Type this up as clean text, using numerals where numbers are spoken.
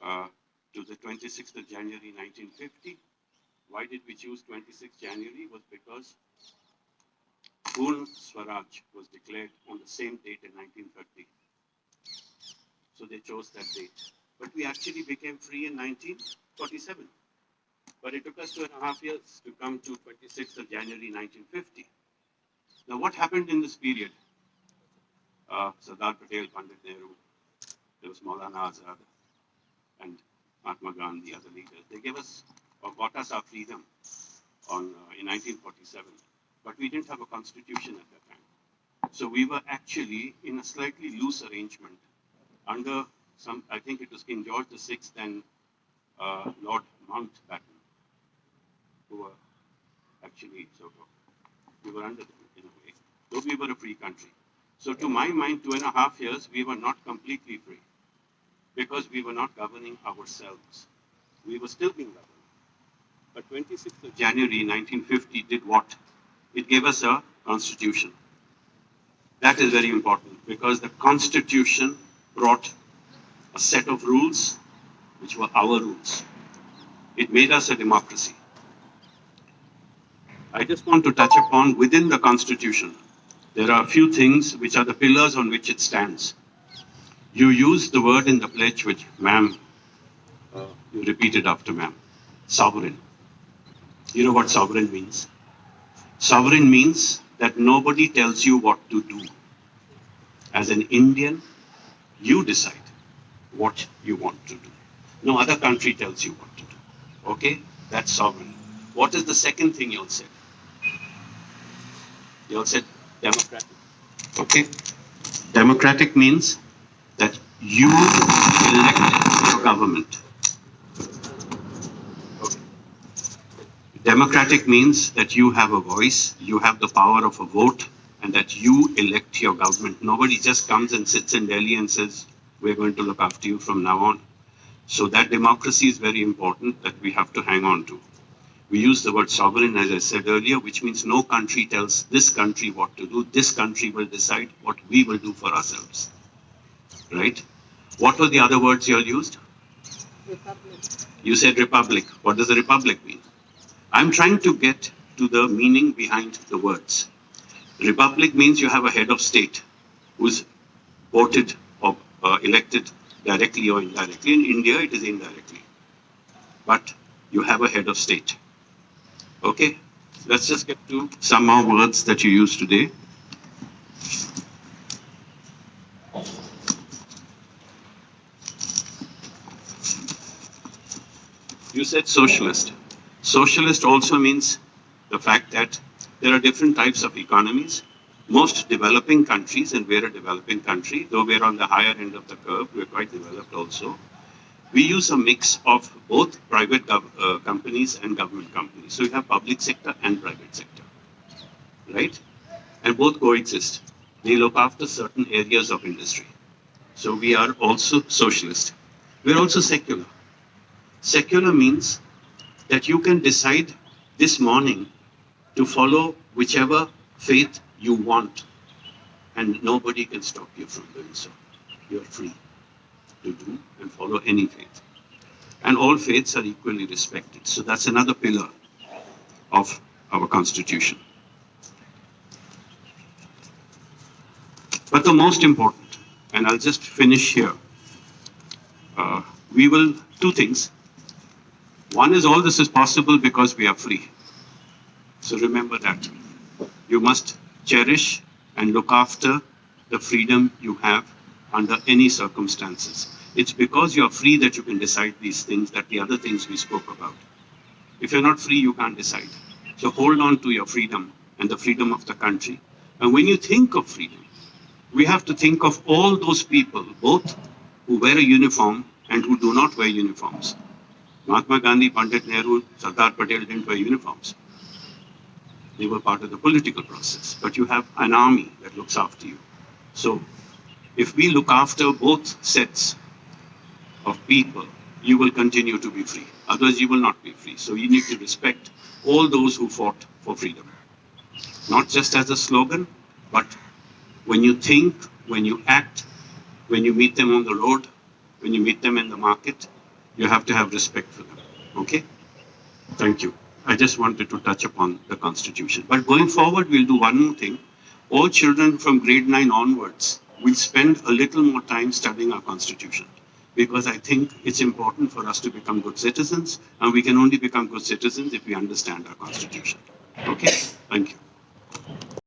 uh, to the 26th of January 1950. Why did we choose 26th January? Was because Purna Swaraj was declared on the same date in 1930. So they chose that date. But we actually became free in 1947. But it took us 2.5 years to come to 26th of January 1950. Now, what happened in this period? Sardar Patel, Pandit Nehru, there was Maulana Azad, and Mahatma Gandhi, other leaders. They gave us or got us our freedom in 1947. But we didn't have a constitution at that time. So we were actually in a slightly loose arrangement under some, I think it was King George VI and Lord Mountbatten, who were actually sort of, we were under them in a way, though we were a free country. So to my mind, 2.5 years, we were not completely free because we were not governing ourselves. We were still being governed. But 26th of January 1950 did what? It gave us a constitution. That is very important because the constitution brought a set of rules which were our rules. It made us a democracy. I just want to touch upon within the constitution, there are a few things which are the pillars on which it stands. You use the word in the pledge which, ma'am, you repeated after ma'am, sovereign. You know what sovereign means? Sovereign means that nobody tells you what to do. As an Indian, you decide what you want to do. No other country tells you what to do. Okay? That's sovereign. What is the second thing you all said? You all said democratic. Okay? Democratic means that you elect your government. Okay. Democratic means that you have a voice, you have the power of a vote, and that you elect your government. Nobody just comes and sits in Delhi and says, we're going to look after you from now on. So that democracy is very important that we have to hang on to. We use the word sovereign, as I said earlier, which means no country tells this country what to do. This country will decide what we will do for ourselves. Right? What were the other words you all used? Republic. You said republic. What does a republic mean? I'm trying to get to the meaning behind the words. Republic means you have a head of state who's voted or elected directly or indirectly. In India, it is indirectly. But you have a head of state. Okay? Let's just get to some more words that you use today. You said socialist. Socialist also means the fact that there are different types of economies. Most developing countries, and we're a developing country, though we're on the higher end of the curve, we're quite developed also. We use a mix of both private companies and government companies. So you have public sector and private sector, right? And both coexist. They look after certain areas of industry. So we are also socialist. We're also secular. Secular means that you can decide this morning to follow whichever faith you want, and nobody can stop you from doing so. You're free to do and follow any faith. And all faiths are equally respected. So that's another pillar of our constitution. But the most important, and I'll just finish here, we will, two things. One is all this is possible because we are free. So remember that. You must cherish and look after the freedom you have under any circumstances. It's because you're free that you can decide these things, that the other things we spoke about. If you're not free, you can't decide. So hold on to your freedom and the freedom of the country. And when you think of freedom, we have to think of all those people, both who wear a uniform and who do not wear uniforms. Mahatma Gandhi, Pandit Nehru, Sardar Patel didn't wear uniforms. They were part of the political process. But you have an army that looks after you. So if we look after both sets of people, you will continue to be free. Otherwise, you will not be free. So you need to respect all those who fought for freedom. Not just as a slogan, but when you think, when you act, when you meet them on the road, when you meet them in the market, You have to have respect for them. Okay? Thank you. I just wanted to touch upon the Constitution. But going forward, we'll do one more thing. All children from grade 9 onwards will spend a little more time studying our Constitution, because I think it's important for us to become good citizens, and we can only become good citizens if we understand our Constitution. Okay? Thank you.